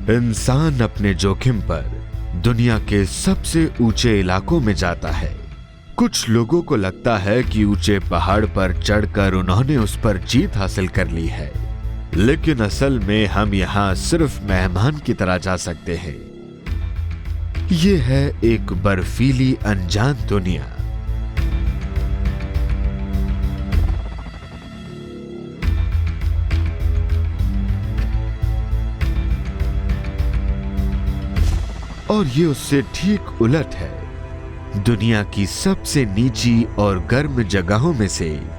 इंसान अपने जोखिम पर दुनिया के सबसे ऊंचे इलाकों में जाता है। कुछ लोगों को लगता है कि ऊंचे पहाड़ पर चढ़कर उन्होंने उस पर जीत हासिल कर ली है, लेकिन असल में हम यहाँ सिर्फ मेहमान की तरह जा सकते हैं। ये है एक बर्फीली अनजान दुनिया। और ये उससे ठीक उलट है, दुनिया की सबसे नीची और गर्म जगहों में से एक।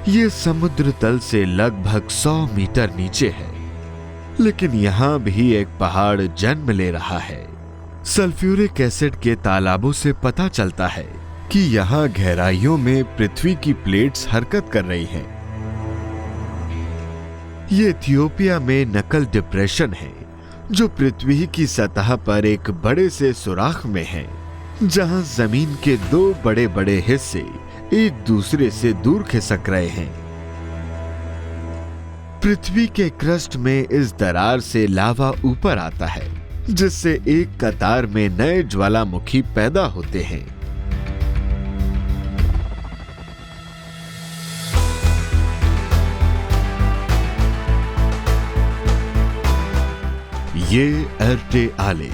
ये समुद्र तल से लगभग 100 मीटर नीचे है, लेकिन यहां भी एक पहाड़ जन्म ले रहा है। सल्फ्यूरिक एसिड के तालाबों से पता चलता है कि यहां गहराइयों में पृथ्वी की प्लेट्स हरकत कर रही हैं। ये इथियोपिया में नकल डिप्रेशन है, जो पृथ्वी की सतह पर एक बड़े से सुराख में है, जहां जमीन के 2 बड़े बड़े हिस्से एक दूसरे से दूर खिसक रहे हैं। पृथ्वी के क्रस्ट में इस दरार से लावा ऊपर आता है, जिससे एक कतार में नए ज्वालामुखी पैदा होते हैं। ये एर्टे आले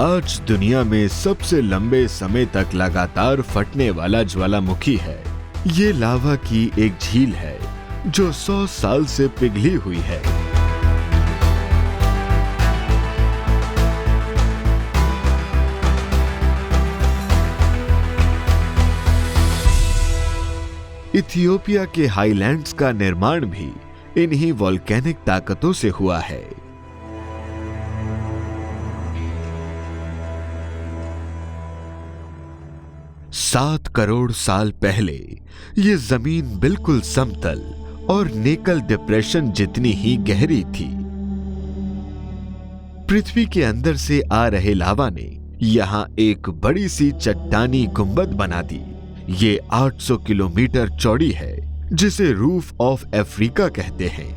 आज दुनिया में सबसे लंबे समय तक लगातार फटने वाला ज्वालामुखी है। ये लावा की एक झील है जो 100 साल से पिघली हुई है। इथियोपिया के हाईलैंड्स का निर्माण भी इन्हीं वोल्केनिक ताकतों से हुआ है। 7 करोड़ साल पहले ये जमीन बिल्कुल समतल और नेकल डिप्रेशन जितनी ही गहरी थी। पृथ्वी के अंदर से आ रहे लावा ने यहां एक बड़ी सी चट्टानी गुंबद बना दी। ये 800 किलोमीटर चौड़ी है, जिसे रूफ ऑफ अफ्रीका कहते हैं।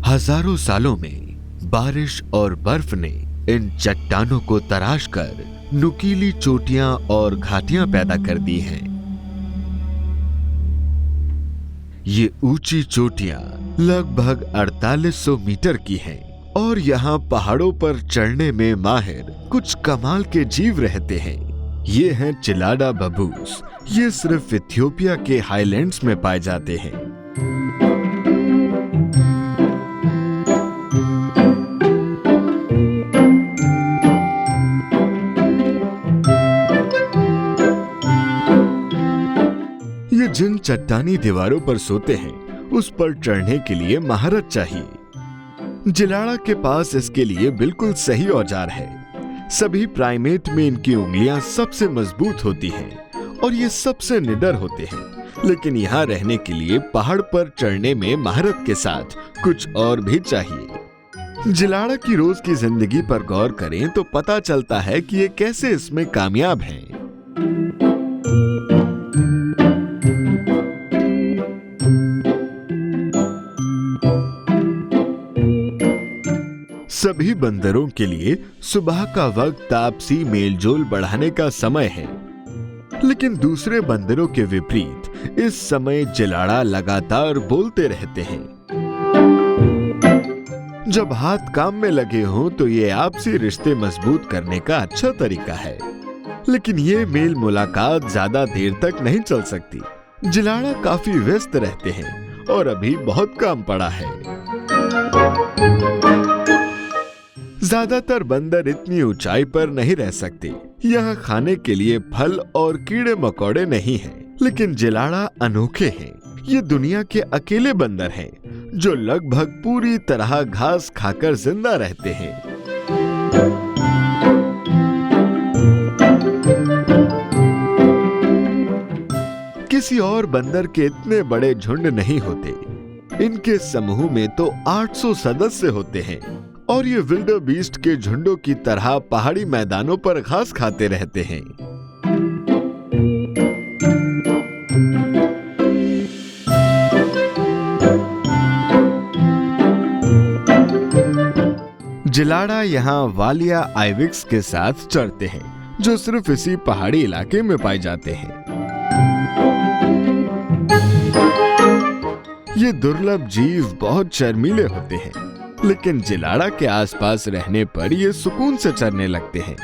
हजारों सालों में बारिश और बर्फ ने इन चट्टानों को तराश कर नुकीली चोटियां और घाटियां पैदा कर दी हैं। ये ऊंची चोटियां लगभग 4800 मीटर की हैं और यहाँ पहाड़ों पर चढ़ने में माहिर कुछ कमाल के जीव रहते हैं। ये हैं चिलाडा बबूस। ये सिर्फ इथियोपिया के हाईलैंड्स में पाए जाते हैं। जिन चट्टानी दीवारों पर सोते हैं, उस पर चढ़ने के लिए महारत चाहिए। जिलाड़ा के पास इसके लिए बिल्कुल सही औजार है। सभी प्राइमेट में इनकी उंगलियां सबसे मजबूत होती हैं और ये सबसे निडर होते हैं, लेकिन यहाँ रहने के लिए पहाड़ पर चढ़ने में महारत के साथ कुछ और भी चाहिए। जिलाड़ा की रोज की जिंदगी पर गौर करें तो पता चलता है कि ये कैसे इसमें कामयाब हैं। सभी बंदरों के लिए सुबह का वक्त आपसी मेलजोल बढ़ाने का समय है, लेकिन दूसरे बंदरों के विपरीत इस समय जिलाड़ा लगातार बोलते रहते हैं। जब हाथ काम में लगे हों तो ये आपसी रिश्ते मजबूत करने का अच्छा तरीका है, लेकिन ये मेल मुलाकात ज्यादा देर तक नहीं चल सकती। जिलाड़ा काफी व्यस्त रहते हैं और अभी बहुत काम पड़ा है। ज्यादातर बंदर इतनी ऊंचाई पर नहीं रह सकते। यहाँ खाने के लिए फल और कीड़े मकोड़े नहीं हैं, लेकिन जिलाड़ा अनोखे हैं। ये दुनिया के अकेले बंदर हैं जो लगभग पूरी तरह घास खाकर जिंदा रहते हैं। किसी और बंदर के इतने बड़े झुंड नहीं होते। इनके समूह में तो 800 सदस्य होते हैं और ये विल्डर बीस्ट के झुंडों की तरह पहाड़ी मैदानों पर घास खाते रहते हैं। जिलाड़ा यहाँ वालिया आइविक्स के साथ चरते हैं, जो सिर्फ इसी पहाड़ी इलाके में पाए जाते हैं। ये दुर्लभ जीव बहुत शर्मीले होते हैं, लेकिन जिलाड़ा के आसपास रहने पर ये सुकून से चरने लगते हैं।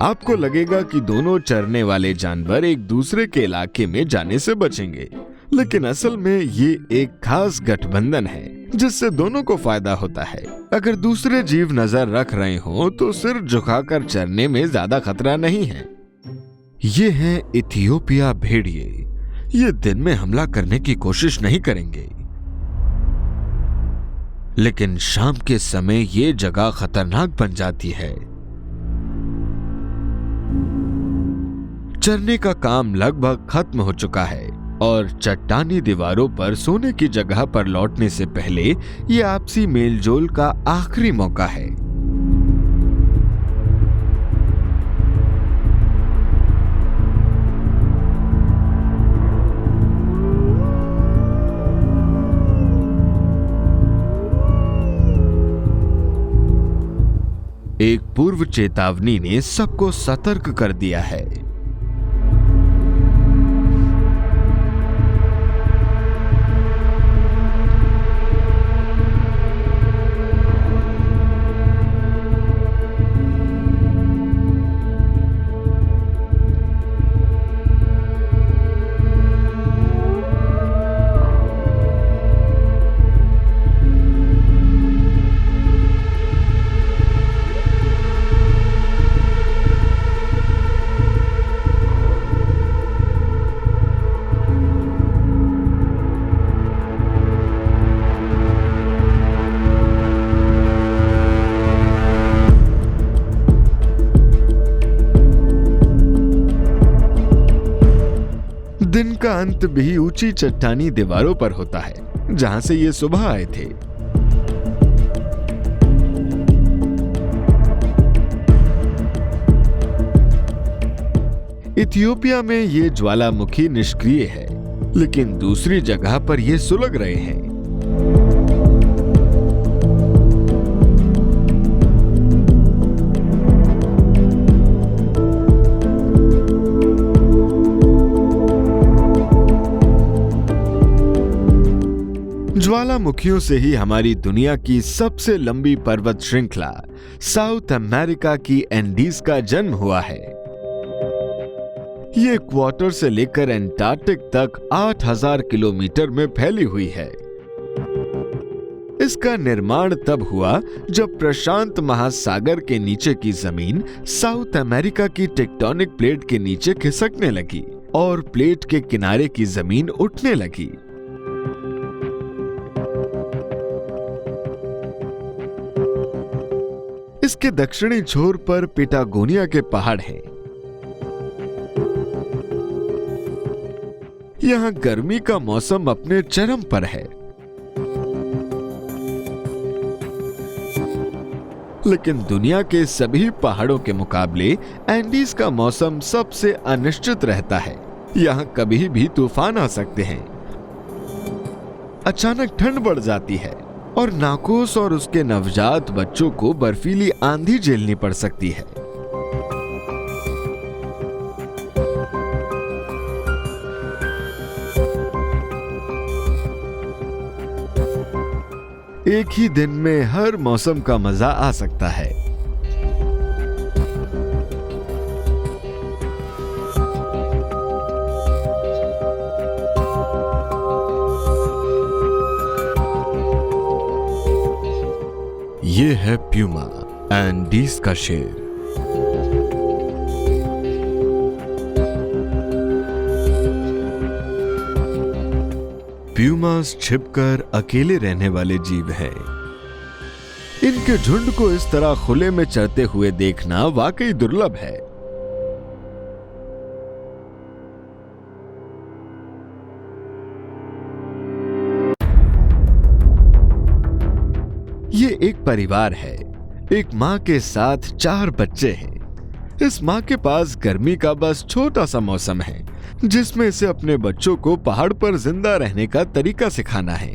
आपको लगेगा कि दोनों चरने वाले जानवर एक दूसरे के इलाके में जाने से बचेंगे, लेकिन असल में ये एक खास गठबंधन है जिससे दोनों को फायदा होता है। अगर दूसरे जीव नजर रख रहे हो तो सिर झुकाकर चरने में ज्यादा खतरा नहीं है। ये हैं इथियोपिया भेड़िए। ये दिन में हमला करने की कोशिश नहीं करेंगे, लेकिन शाम के समय ये जगह खतरनाक बन जाती है। चरने का काम लगभग खत्म हो चुका है और चट्टानी दीवारों पर सोने की जगह पर लौटने से पहले ये आपसी मेलजोल का आखिरी मौका है। एक पूर्व चेतावनी ने सबको सतर्क कर दिया है। दिन का अंत भी ऊंची चट्टानी दीवारों पर होता है जहां से ये सुबह आए थे। इथियोपिया में ये ज्वालामुखी निष्क्रिय है, लेकिन दूसरी जगह पर ये सुलग रहे हैं। ज्वालामुखियों से ही हमारी दुनिया की सबसे लंबी पर्वत श्रृंखला साउथ अमेरिका की एंडीज का जन्म हुआ है। ये इक्वाटर से लेकर एंटार्क्टिक तक 8000 किलोमीटर में फैली हुई है। इसका निर्माण तब हुआ जब प्रशांत महासागर के नीचे की जमीन साउथ अमेरिका की टेक्टोनिक प्लेट के नीचे खिसकने लगी और प्लेट के किनारे की जमीन उठने लगी। इसके दक्षिणी छोर पर पैटागोनिया के पहाड़ हैं। यहां गर्मी का मौसम अपने चरम पर है, लेकिन दुनिया के सभी पहाड़ों के मुकाबले एंडीज का मौसम सबसे अनिश्चित रहता है। यहां कभी भी तूफान आ सकते हैं, अचानक ठंड बढ़ जाती है और नाकोस और उसके नवजात बच्चों को बर्फीली आंधी झेलनी पड़ सकती है। एक ही दिन में हर मौसम का मजा आ सकता है। ये है प्यूमा, एंडीज का शेर। प्यूमास छिपकर अकेले रहने वाले जीव हैं। इनके झुंड को इस तरह खुले में चरते हुए देखना वाकई दुर्लभ है। ये एक परिवार है। एक माँ के साथ 4 बच्चे हैं। इस माँ के पास गर्मी का बस छोटा सा मौसम है, जिसमें इसे अपने बच्चों को पहाड़ पर जिंदा रहने का तरीका सिखाना है।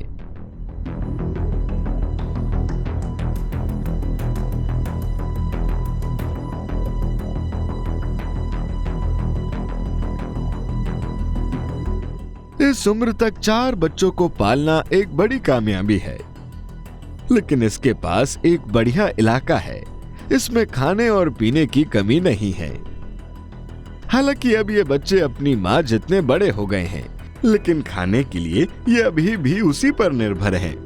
इस उम्र तक 4 बच्चों को पालना एक बड़ी कामयाबी है, लेकिन इसके पास एक बढ़िया इलाका है। इसमें खाने और पीने की कमी नहीं है। हालांकि अब ये बच्चे अपनी माँ जितने बड़े हो गए हैं, लेकिन खाने के लिए ये अभी भी उसी पर निर्भर हैं।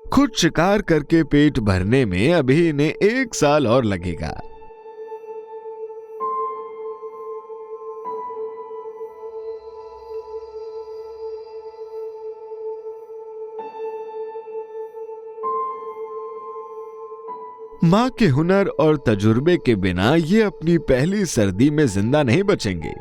खुद शिकार करके पेट भरने में अभी इन्हें 1 साल और लगेगा। मां के हुनर और तजुर्बे के बिना ये अपनी पहली सर्दी में जिंदा नहीं बचेंगे।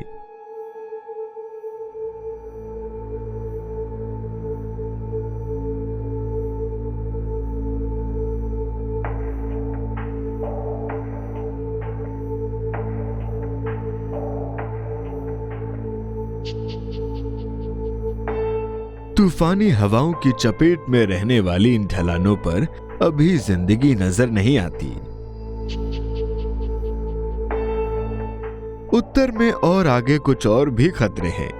तूफानी हवाओं की चपेट में रहने वाली इन ढलानों पर अभी जिंदगी नजर नहीं आती। उत्तर में और आगे कुछ और भी खतरे हैं।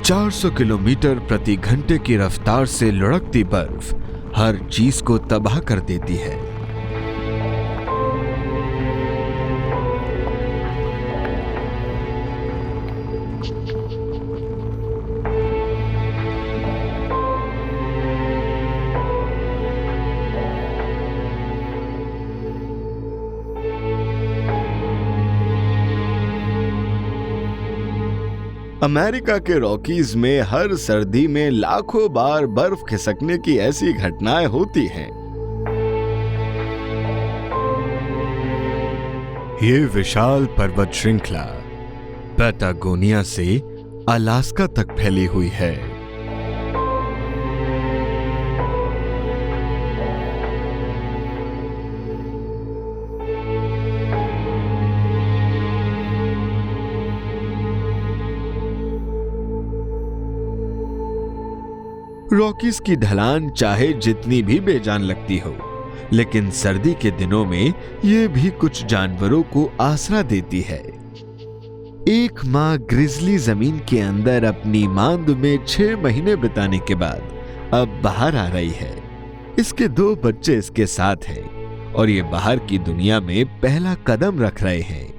चार 400 किलोमीटर प्रति घंटे की रफ्तार से लुढ़कती बर्फ हर चीज को तबाह कर देती है। अमेरिका के रॉकीज में हर सर्दी में लाखों बार बर्फ खिसकने की ऐसी घटनाएं होती हैं। ये विशाल पर्वत श्रृंखला पैटागोनिया से अलास्का तक फैली हुई है। रॉकीज की ढलान चाहे जितनी भी बेजान लगती हो, लेकिन सर्दी के दिनों में ये भी कुछ जानवरों को आसरा देती है। एक माँ ग्रिजली जमीन के अंदर अपनी मांद में 6 महीने बिताने के बाद अब बाहर आ रही है। इसके 2 बच्चे इसके साथ हैं और ये बाहर की दुनिया में पहला कदम रख रहे हैं।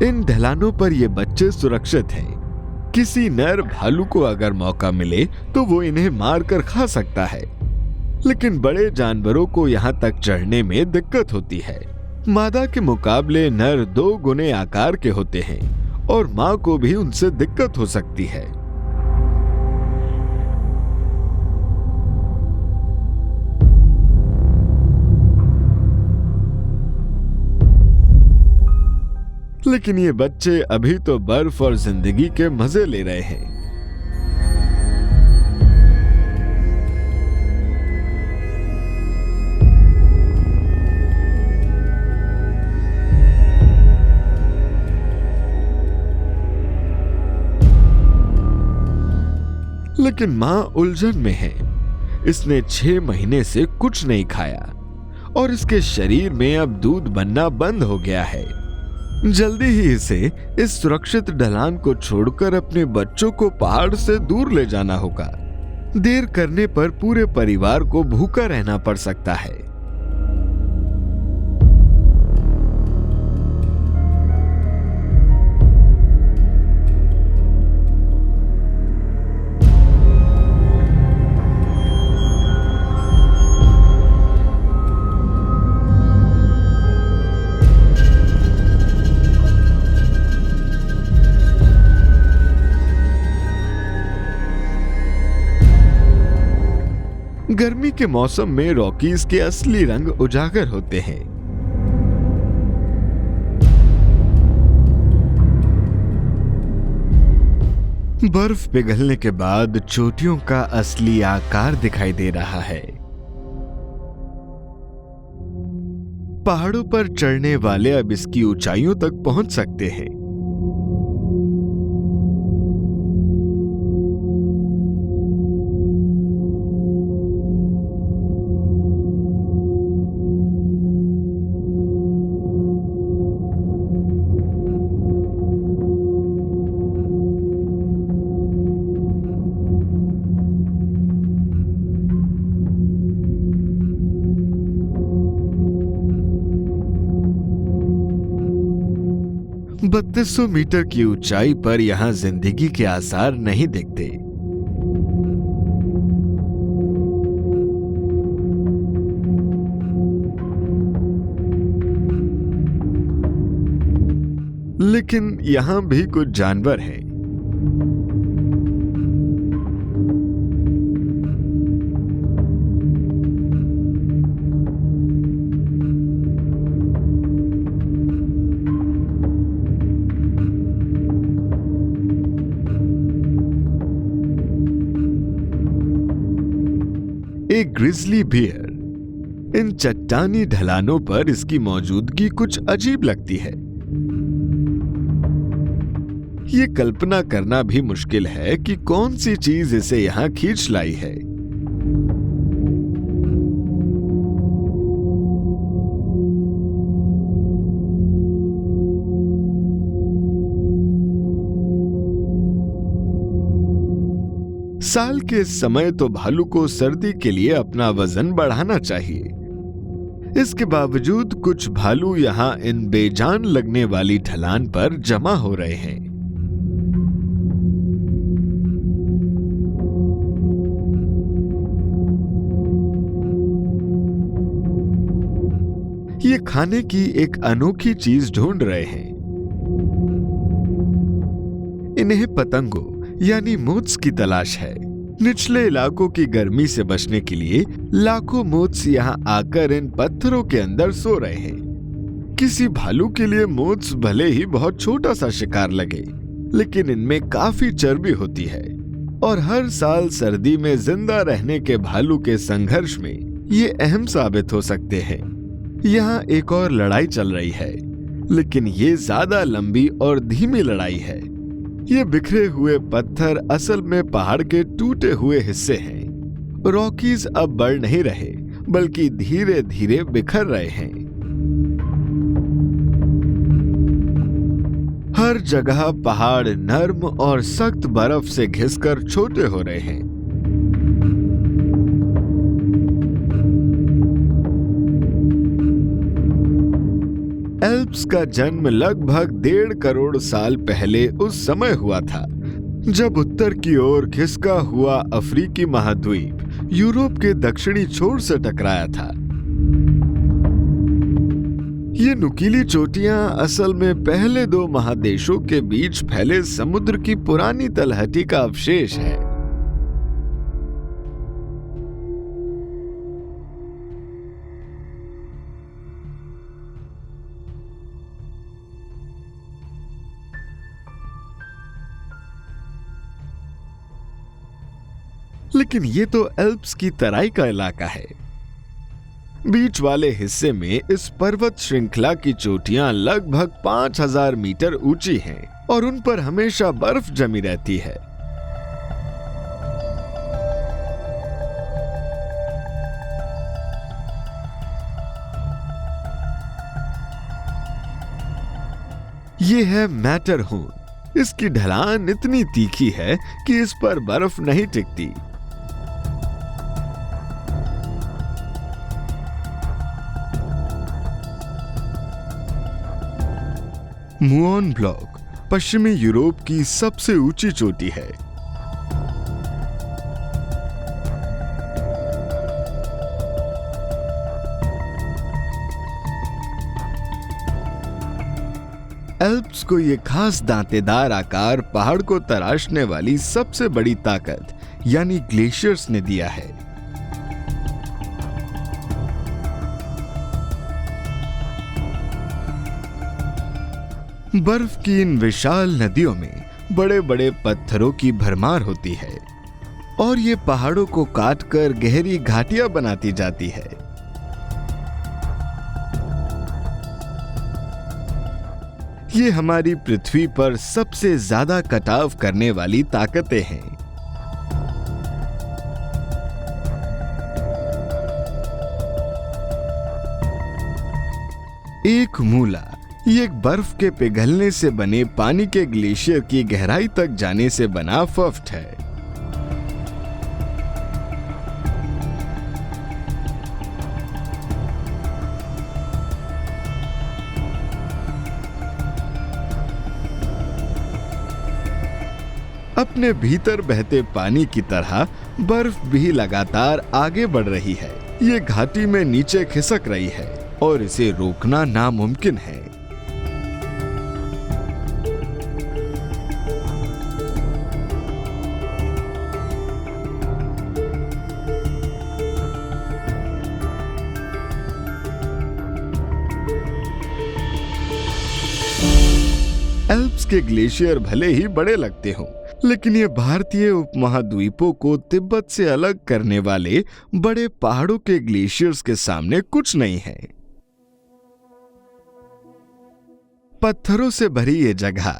इन ढलानों पर ये बच्चे सुरक्षित हैं। किसी नर भालू को अगर मौका मिले तो वो इन्हें मारकर खा सकता है, लेकिन बड़े जानवरों को यहां तक चढ़ने में दिक्कत होती है। मादा के मुकाबले नर 2 गुने आकार के होते हैं और मां को भी उनसे दिक्कत हो सकती है। लेकिन ये बच्चे अभी तो बर्फ और जिंदगी के मजे ले रहे हैं। लेकिन मां उलझन में है। इसने 6 महीने से कुछ नहीं खाया और इसके शरीर में अब दूध बनना बंद हो गया है। जल्दी ही इसे इस सुरक्षित ढलान को छोड़कर अपने बच्चों को पहाड़ से दूर ले जाना होगा। देर करने पर पूरे परिवार को भूखा रहना पड़ सकता है। गर्मी के मौसम में रॉकीज के असली रंग उजागर होते हैं। बर्फ पिघलने के बाद चोटियों का असली आकार दिखाई दे रहा है। पहाड़ों पर चढ़ने वाले अब इसकी ऊंचाइयों तक पहुंच सकते हैं। बत्तीस 3200 मीटर की ऊंचाई पर यहां जिंदगी के आसार नहीं दिखते। लेकिन यहां भी कुछ जानवर हैं। एक ग्रिजली बियर। इन चट्टानी ढलानों पर इसकी मौजूदगी कुछ अजीब लगती है। ये कल्पना करना भी मुश्किल है कि कौन सी चीज इसे यहां खींच लाई है। साल के समय तो भालू को सर्दी के लिए अपना वजन बढ़ाना चाहिए। इसके बावजूद कुछ भालू यहां इन बेजान लगने वाली ढलान पर जमा हो रहे हैं। ये खाने की एक अनोखी चीज ढूंढ रहे हैं। इन्हें पतंगों यानी मोत्स की तलाश है। निचले इलाकों की गर्मी से बचने के लिए लाखों मोत्स यहाँ आकर इन पत्थरों के अंदर सो रहे हैं। किसी भालू के लिए मोत्स भले ही बहुत छोटा सा शिकार लगे, लेकिन इनमें काफी चर्बी होती है और हर साल सर्दी में जिंदा रहने के भालू के संघर्ष में ये अहम साबित हो सकते हैं। यहाँ एक और लड़ाई चल रही है, लेकिन ये ज्यादा लंबी और धीमी लड़ाई है। ये बिखरे हुए पत्थर असल में पहाड़ के टूटे हुए हिस्से हैं। रॉकीज अब बढ़ नहीं रहे, बल्कि धीरे धीरे बिखर रहे हैं। हर जगह पहाड़ नर्म और सख्त बर्फ से घिसकर छोटे हो रहे हैं। एल्प्स का जन्म लगभग 1.5 करोड़ साल पहले उस समय हुआ था, जब उत्तर की ओर खिसका हुआ अफ्रीकी महाद्वीप यूरोप के दक्षिणी छोर से टकराया था। ये नुकीली चोटियां असल में पहले 2 महादेशों के बीच फैले समुद्र की पुरानी तलहटी का अवशेष है। लेकिन ये तो एल्प्स की तराई का इलाका है। बीच वाले हिस्से में इस पर्वत श्रृंखला की चोटियां लगभग 5000 मीटर ऊंची हैं और उन पर हमेशा बर्फ जमी रहती है। ये है मैटरहॉर्न। इसकी ढलान इतनी तीखी है कि इस पर बर्फ नहीं टिकती। मुऑन ब्लॉक पश्चिमी यूरोप की सबसे ऊंची चोटी है। एल्प्स को ये खास दांतेदार आकार पहाड़ को तराशने वाली सबसे बड़ी ताकत यानी ग्लेशियर्स ने दिया है। बर्फ की इन विशाल नदियों में बड़े बड़े पत्थरों की भरमार होती है और ये पहाड़ों को काटकर गहरी घाटियां बनाती जाती है। ये हमारी पृथ्वी पर सबसे ज्यादा कटाव करने वाली ताकतें हैं। एक मूला ये एक बर्फ के पिघलने से बने पानी के ग्लेशियर की गहराई तक जाने से बना फफ्ट है। अपने भीतर बहते पानी की तरह बर्फ भी लगातार आगे बढ़ रही है। ये घाटी में नीचे खिसक रही है और इसे रोकना नामुमकिन है। एल्प्स के ग्लेशियर भले ही बड़े लगते हों, लेकिन ये भारतीय उपमहाद्वीपों को तिब्बत से अलग करने वाले बड़े पहाड़ों के ग्लेशियर्स के सामने कुछ नहीं है। पत्थरों से भरी ये जगह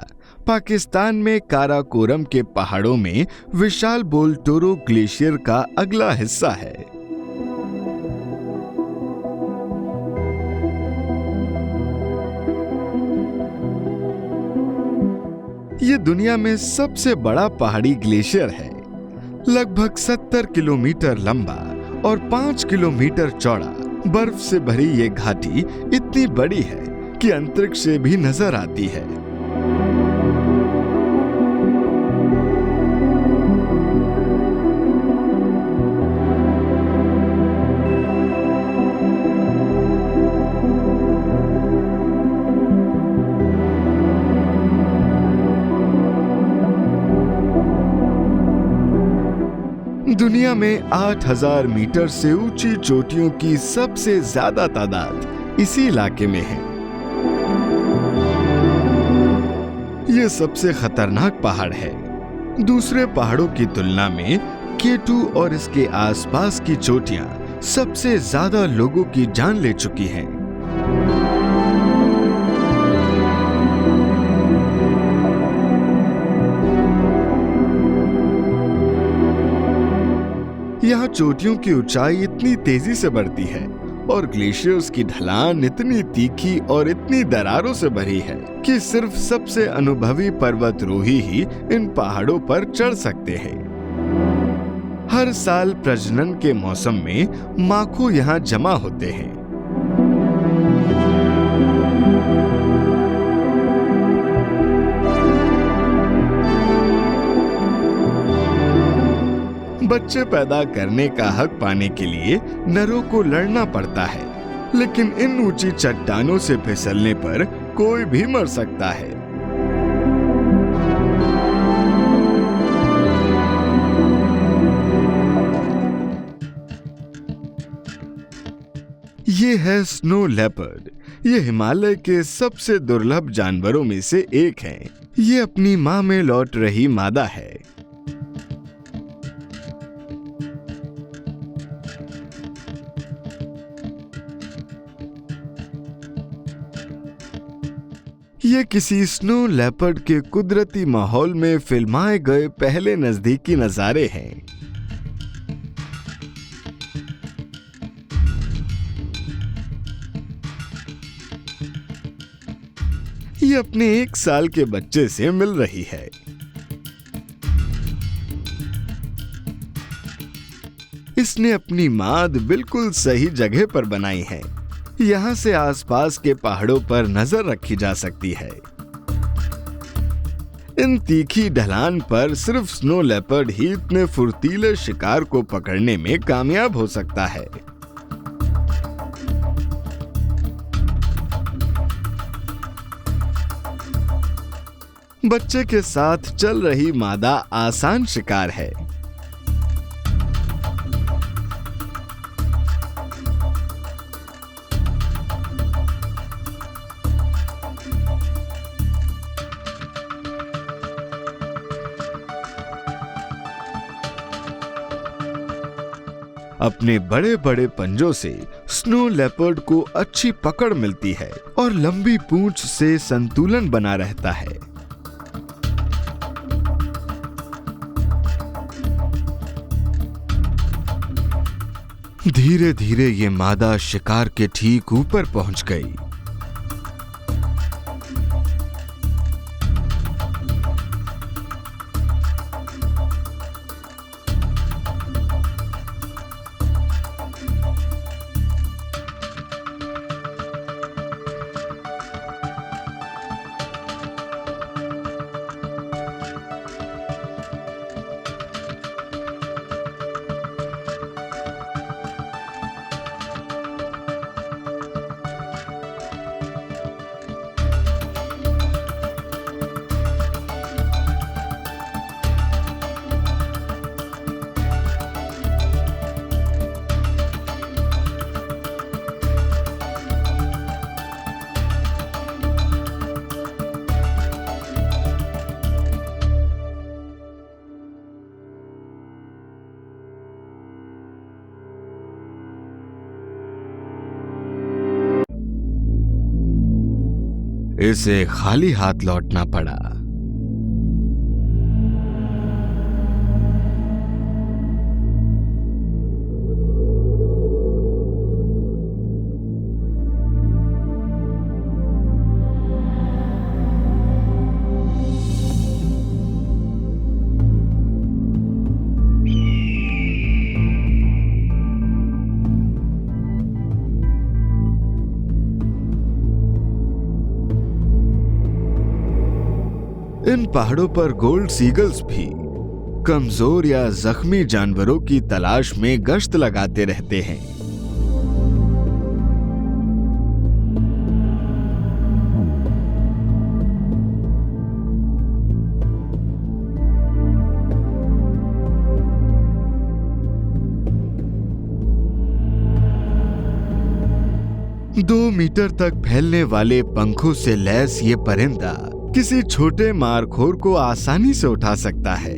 पाकिस्तान में काराकोरम के पहाड़ों में विशाल बोल्टोरो ग्लेशियर का अगला हिस्सा है। ये दुनिया में सबसे बड़ा पहाड़ी ग्लेशियर है। लगभग 70 किलोमीटर लंबा और 5 किलोमीटर चौड़ा बर्फ से भरी ये घाटी इतनी बड़ी है कि अंतरिक्ष से भी नजर आती है। दुनिया में 8000 मीटर से ऊंची चोटियों की सबसे ज्यादा तादाद इसी इलाके में है। यह सबसे खतरनाक पहाड़ है। दूसरे पहाड़ों की तुलना में K2 और इसके आसपास की चोटियां सबसे ज्यादा लोगों की जान ले चुकी हैं। यहाँ चोटियों की ऊंचाई इतनी तेजी से बढ़ती है और ग्लेशियर्स की ढलान इतनी तीखी और इतनी दरारों से भरी है कि सिर्फ सबसे अनुभवी पर्वतारोही ही इन पहाड़ों पर चढ़ सकते हैं। हर साल प्रजनन के मौसम में माखो यहाँ जमा होते हैं। बच्चे पैदा करने का हक पाने के लिए नरों को लड़ना पड़ता है, लेकिन इन ऊंची चट्टानों से फिसलने पर कोई भी मर सकता है। ये है स्नो लेपर्ड। ये हिमालय के सबसे दुर्लभ जानवरों में से एक है। ये अपनी मां में लौट रही मादा है। ये किसी स्नो लेपर्ड के कुदरती माहौल में फिल्माए गए पहले नजदीकी नजारे हैं। ये अपने 1 साल के बच्चे से मिल रही है। इसने अपनी माद बिल्कुल सही जगह पर बनाई है। यहाँ से आसपास के पहाड़ों पर नजर रखी जा सकती है। इन तीखी ढलान पर सिर्फ स्नो लेपर्ड ही इतने फुर्तीले शिकार को पकड़ने में कामयाब हो सकता है। बच्चे के साथ चल रही मादा आसान शिकार है। अपने बड़े बड़े पंजों से स्नो लेपर्ड को अच्छी पकड़ मिलती है और लंबी पूंछ से संतुलन बना रहता है। धीरे धीरे ये मादा शिकार के ठीक ऊपर पहुंच गई। इसे खाली हाथ लौटना पड़ा। इन पहाड़ों पर गोल्ड सीगल्स भी कमजोर या जख्मी जानवरों की तलाश में गश्त लगाते रहते हैं। दो मीटर तक फैलने वाले पंखों से लैस ये परिंदा किसी छोटे मारखोर को आसानी से उठा सकता है।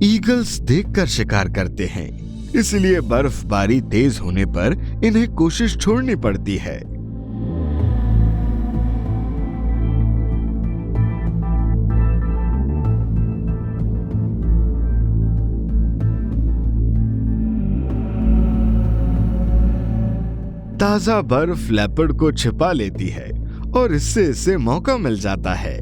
ईगल्स देखकर शिकार करते हैं, इसलिए बर्फबारी तेज होने पर इन्हें कोशिश छोड़नी पड़ती है। ताजा बर्फ लेपर्ड को छिपा लेती है और इससे इसे मौका मिल जाता है।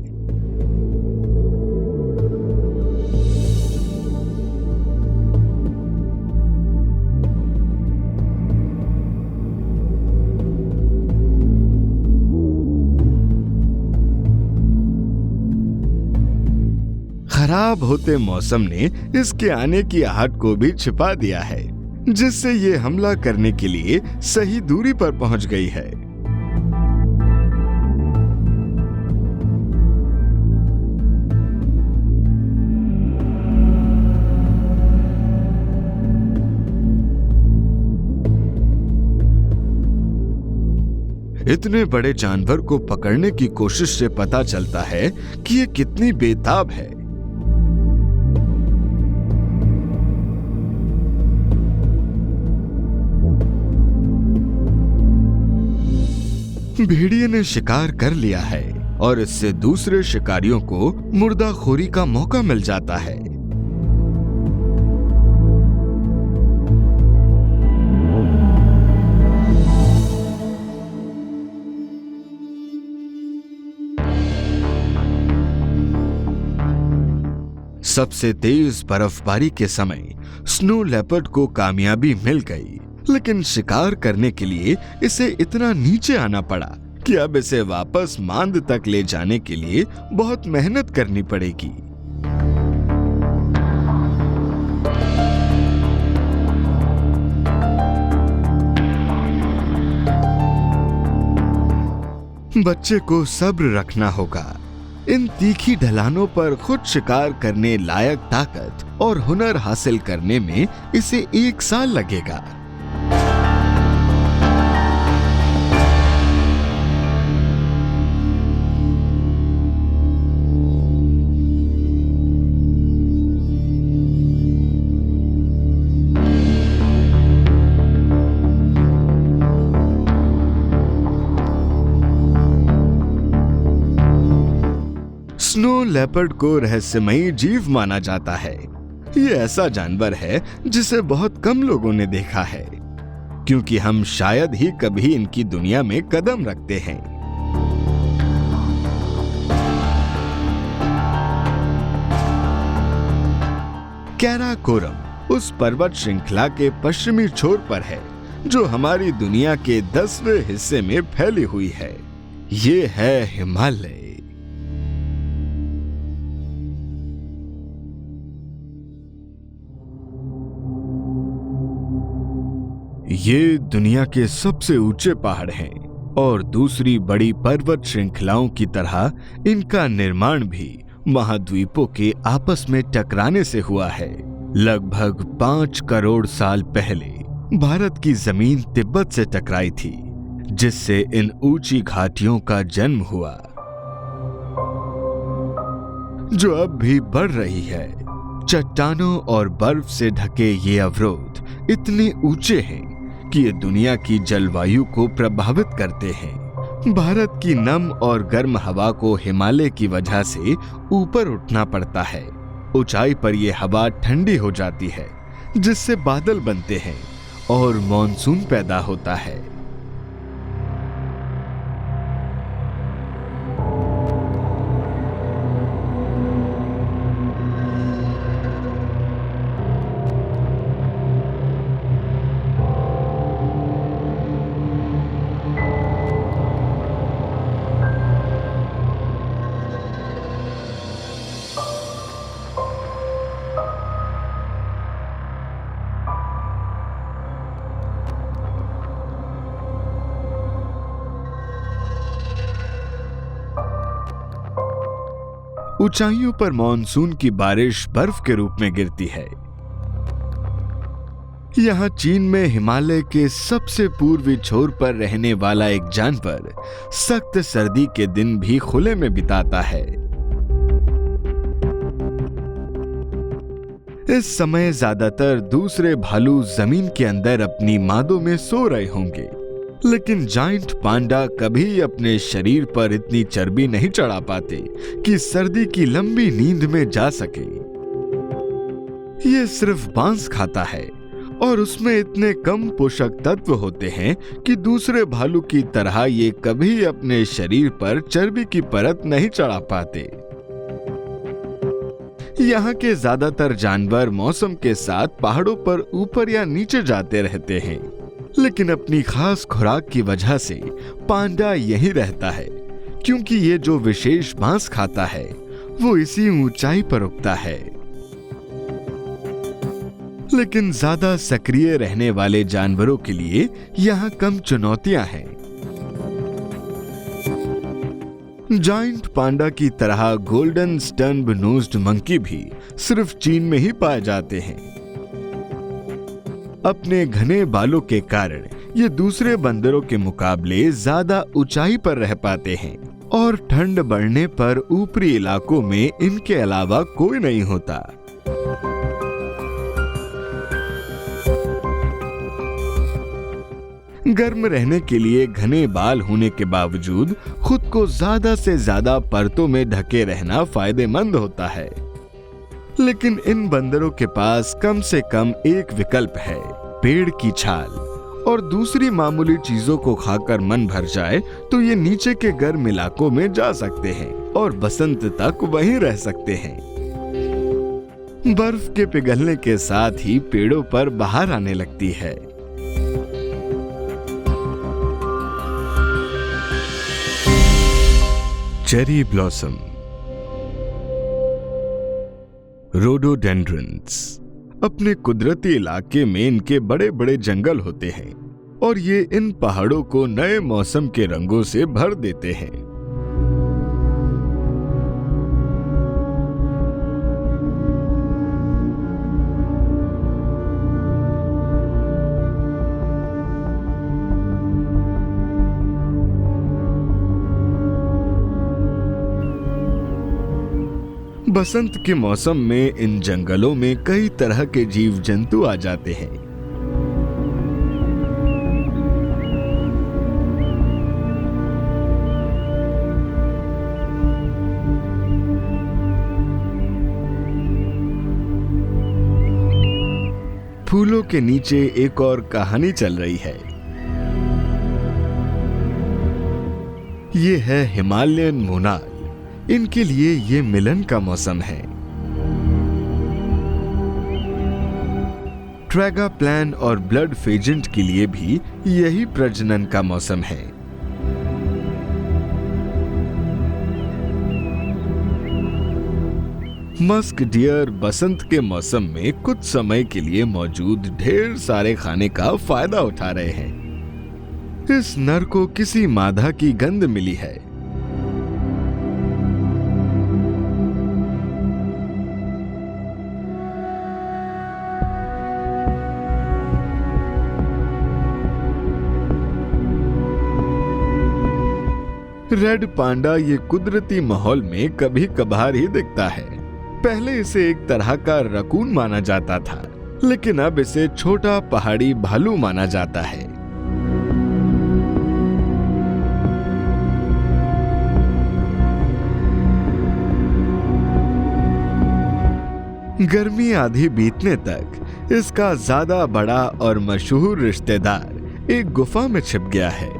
खराब होते मौसम ने इसके आने की आहट को भी छिपा दिया है, जिससे ये हमला करने के लिए सही दूरी पर पहुंच गई है। इतने बड़े जानवर को पकड़ने की कोशिश से पता चलता है कि ये कितनी बेताब है। भेड़िए ने शिकार कर लिया है और इससे दूसरे शिकारियों को मुर्दाखोरी का मौका मिल जाता है। सबसे तेज बर्फबारी के समय स्नो लेपर्ड को कामयाबी मिल गई, लेकिन शिकार करने के लिए इसे इतना नीचे आना पड़ा कि अब इसे वापस मांद तक ले जाने के लिए बहुत मेहनत करनी पड़ेगी। बच्चे को सब्र रखना होगा। इन तीखी ढलानों पर खुद शिकार करने लायक ताकत और हुनर हासिल करने में इसे 1 साल लगेगा। स्नो लेपर्ड को रहस्यमयी जीव माना जाता है। ये ऐसा जानवर है जिसे बहुत कम लोगों ने देखा है, क्योंकि हम शायद ही कभी इनकी दुनिया में कदम रखते हैं। कैराकोरम उस पर्वत श्रृंखला के पश्चिमी छोर पर है जो हमारी दुनिया के 10वें हिस्से में फैली हुई है। ये है हिमालय। ये दुनिया के सबसे ऊंचे पहाड़ हैं और दूसरी बड़ी पर्वत श्रृंखलाओं की तरह इनका निर्माण भी महाद्वीपों के आपस में टकराने से हुआ है। लगभग 5 करोड़ साल पहले भारत की जमीन तिब्बत से टकराई थी, जिससे इन ऊंची घाटियों का जन्म हुआ, जो अब भी बढ़ रही है। चट्टानों और बर्फ से ढके ये अवरोध इतने ऊंचे हैं कि ये दुनिया की जलवायु को प्रभावित करते हैं। भारत की नम और गर्म हवा को हिमालय की वजह से ऊपर उठना पड़ता है। ऊंचाई पर यह हवा ठंडी हो जाती है, जिससे बादल बनते हैं और मॉनसून पैदा होता है। ऊंचाइयों पर मानसून की बारिश बर्फ के रूप में गिरती है। यहाँ चीन में हिमालय के सबसे पूर्वी छोर पर रहने वाला एक जानवर सख्त सर्दी के दिन भी खुले में बिताता है। इस समय ज्यादातर दूसरे भालू जमीन के अंदर अपनी मादों में सो रहे होंगे, लेकिन जाइंट पांडा कभी अपने शरीर पर इतनी चर्बी नहीं चढ़ा पाते कि सर्दी की लंबी नींद में जा सके। ये सिर्फ बांस खाता है और उसमें इतने कम पोषक तत्व होते हैं कि दूसरे भालू की तरह ये कभी अपने शरीर पर चर्बी की परत नहीं चढ़ा पाते। यहाँ के ज्यादातर जानवर मौसम के साथ पहाड़ों पर ऊपर या नीचे जाते रहते हैं, लेकिन अपनी खास खुराक की वजह से पांडा यहीं रहता है, क्योंकि ये जो विशेष बांस खाता है वो इसी ऊंचाई पर उगता है। लेकिन ज्यादा सक्रिय रहने वाले जानवरों के लिए यहाँ कम चुनौतियां हैं। जाइंट पांडा की तरह गोल्डन स्टर्न नोज्ड मंकी भी सिर्फ चीन में ही पाए जाते हैं। अपने घने बालों के कारण ये दूसरे बंदरों के मुकाबले ज्यादा ऊंचाई पर रह पाते हैं और ठंड बढ़ने पर ऊपरी इलाकों में इनके अलावा कोई नहीं होता। गर्म रहने के लिए घने बाल होने के बावजूद खुद को ज्यादा से ज्यादा परतों में ढके रहना फायदेमंद होता है। लेकिन इन बंदरों के पास कम से कम एक विकल्प है, पेड़ की छाल। और दूसरी मामूली चीजों को खाकर मन भर जाए तो ये नीचे के गर्म इलाकों में जा सकते हैं और बसंत तक वहीं रह सकते हैं। बर्फ के पिघलने के साथ ही पेड़ों पर बहार आने लगती है। Cherry blossom. रोडोडेंड्रन्स अपने कुदरती इलाके में इनके बड़े बड़े जंगल होते हैं और ये इन पहाड़ों को नए मौसम के रंगों से भर देते हैं। बसंत के मौसम में इन जंगलों में कई तरह के जीव जंतु आ जाते हैं। फूलों के नीचे एक और कहानी चल रही है। ये है हिमालयन मोनाल। इनके लिए ये मिलन का मौसम है। ट्रैगाप्लैन और ब्लड फेजेंट के लिए भी यही प्रजनन का मौसम है। मस्क डियर बसंत के मौसम में कुछ समय के लिए मौजूद ढेर सारे खाने का फायदा उठा रहे हैं। इस नर को किसी मादा की गंध मिली है। रेड पांडा ये कुदरती माहौल में कभी कभार ही दिखता है। पहले इसे एक तरह का रकून माना जाता था, लेकिन अब इसे छोटा पहाड़ी भालू माना जाता है। गर्मी आधी बीतने तक इसका ज्यादा बड़ा और मशहूर रिश्तेदार एक गुफा में छिप गया है।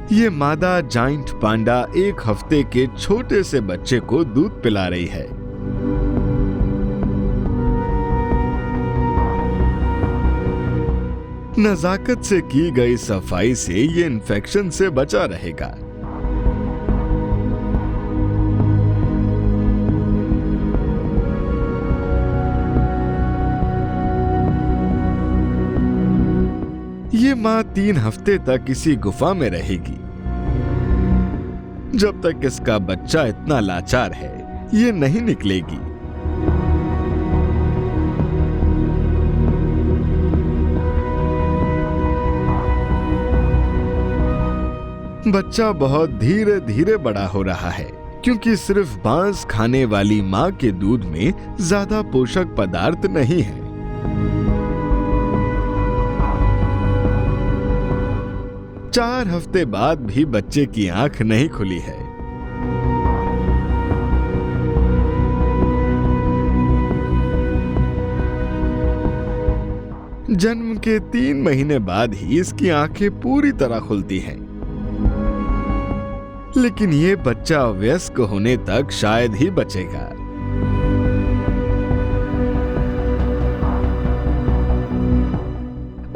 ये मादा जाइंट पांडा एक हफ्ते के छोटे से बच्चे को दूध पिला रही है। नजाकत से की गई सफाई से ये इन्फेक्शन से बचा रहेगा। ये माँ 3 हफ्ते तक इसी गुफा में रहेगी। जब तक इसका बच्चा इतना लाचार है, ये नहीं निकलेगी। बच्चा बहुत धीरे धीरे बड़ा हो रहा है, क्योंकि सिर्फ बांस खाने वाली माँ के दूध में ज्यादा पोषक पदार्थ नहीं है। चार हफ्ते बाद भी बच्चे की आंख नहीं खुली है। जन्म के 3 महीने बाद ही इसकी आंखें पूरी तरह खुलती हैं। लेकिन ये बच्चा वयस्क होने तक शायद ही बचेगा।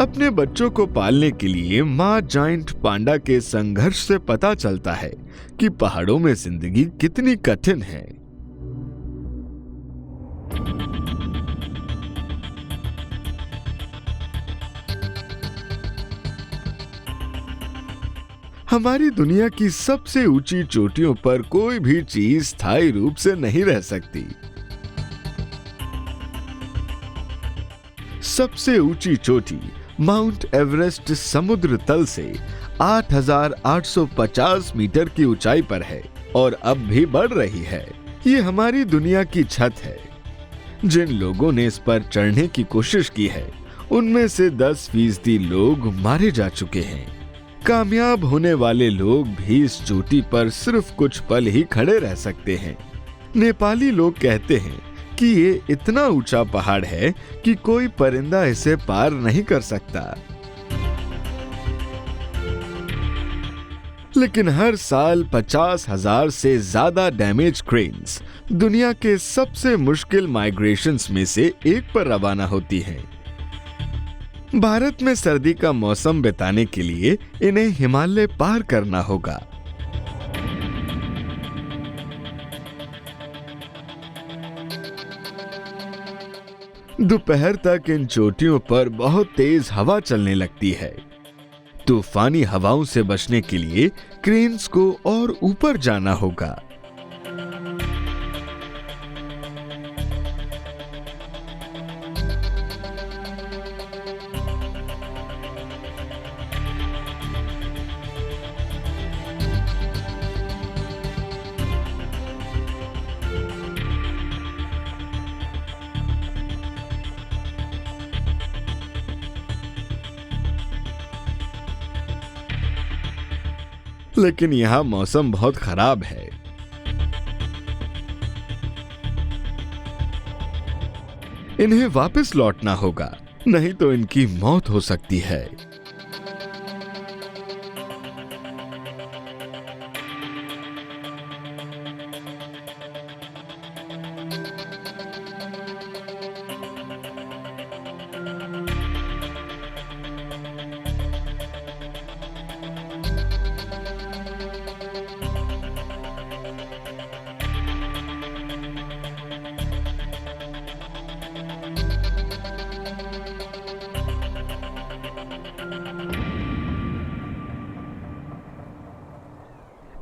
अपने बच्चों को पालने के लिए माँ जाइंट पांडा के संघर्ष से पता चलता है कि पहाड़ों में जिंदगी कितनी कठिन है। हमारी दुनिया की सबसे ऊंची चोटियों पर कोई भी चीज स्थायी रूप से नहीं रह सकती। सबसे ऊंची चोटी माउंट एवरेस्ट समुद्र तल से 8,850 मीटर की ऊंचाई पर है और अब भी बढ़ रही है। ये हमारी दुनिया की छत है। जिन लोगों ने इस पर चढ़ने की कोशिश की है, उनमें से 10% लोग मारे जा चुके हैं। कामयाब होने वाले लोग भी इस चोटी पर सिर्फ कुछ पल ही खड़े रह सकते हैं। नेपाली लोग कहते हैं कि ये इतना ऊंचा पहाड़ है कि कोई परिंदा इसे पार नहीं कर सकता। लेकिन हर साल 50,000 से ज्यादा डैमेज क्रेन्स दुनिया के सबसे मुश्किल माइग्रेशंस में से एक पर रवाना होती हैं। भारत में सर्दी का मौसम बिताने के लिए इन्हें हिमालय पार करना होगा। दोपहर तक इन चोटियों पर बहुत तेज हवा चलने लगती है। तूफानी हवाओं से बचने के लिए क्रेन्स को और ऊपर जाना होगा। लेकिन यहां मौसम बहुत खराब है। इन्हें वापस लौटना होगा, नहीं तो इनकी मौत हो सकती है।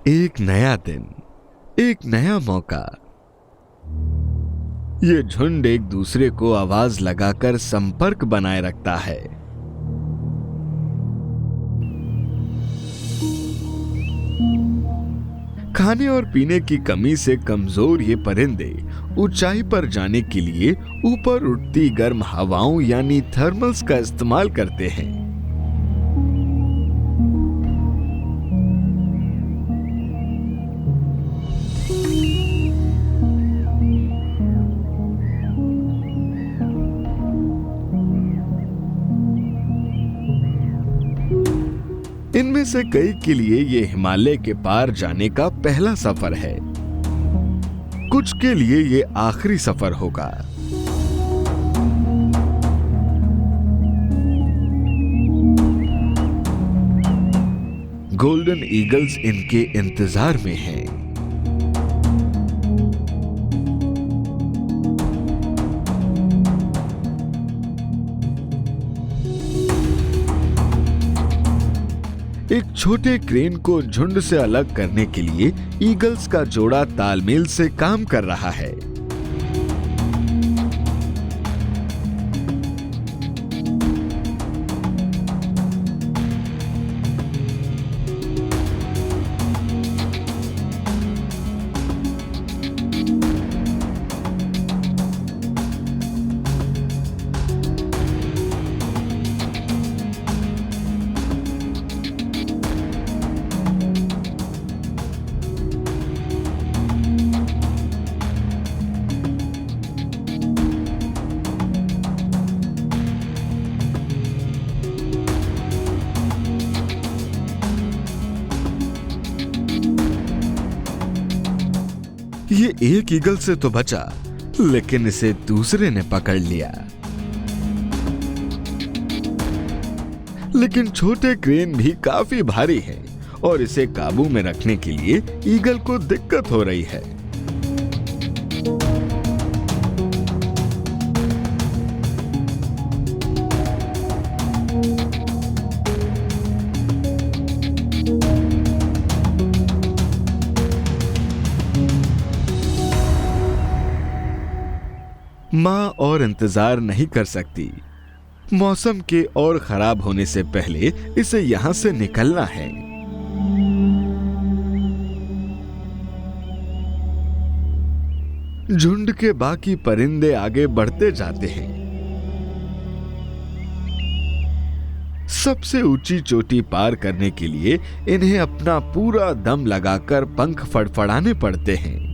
एक नया दिन, एक नया मौका। ये झुंड एक दूसरे को आवाज लगाकर संपर्क बनाए रखता है। खाने और पीने की कमी से कमजोर ये परिंदे ऊंचाई पर जाने के लिए ऊपर उठती गर्म हवाओं यानी थर्मल्स का इस्तेमाल करते हैं। इनमें से कई के लिए ये हिमालय के पार जाने का पहला सफर है। कुछ के लिए ये आखिरी सफर होगा। गोल्डन ईगल्स इनके इंतजार में हैं। एक छोटे क्रेन को झुंड से अलग करने के लिए ईगल्स का जोड़ा तालमेल से काम कर रहा है। ये एक ईगल से तो बचा, लेकिन इसे दूसरे ने पकड़ लिया। लेकिन छोटे क्रेन भी काफी भारी है और इसे काबू में रखने के लिए ईगल को दिक्कत हो रही है। मां और इंतजार नहीं कर सकती। मौसम के और खराब होने से पहले इसे यहां से निकलना है। झुंड के बाकी परिंदे आगे बढ़ते जाते हैं। सबसे ऊंची चोटी पार करने के लिए इन्हें अपना पूरा दम लगाकर पंख फड़फड़ाने पड़ते हैं।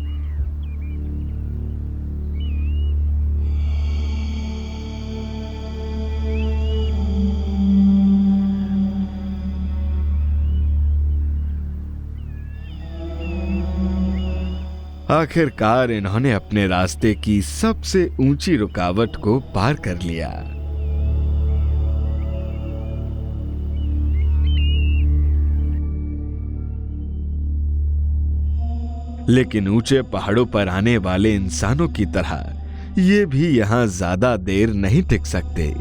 आखिरकार इन्होंने अपने रास्ते की सबसे ऊंची रुकावट को पार कर लिया। लेकिन ऊंचे पहाड़ों पर आने वाले इंसानों की तरह ये भी यहां ज्यादा देर नहीं टिक सकते।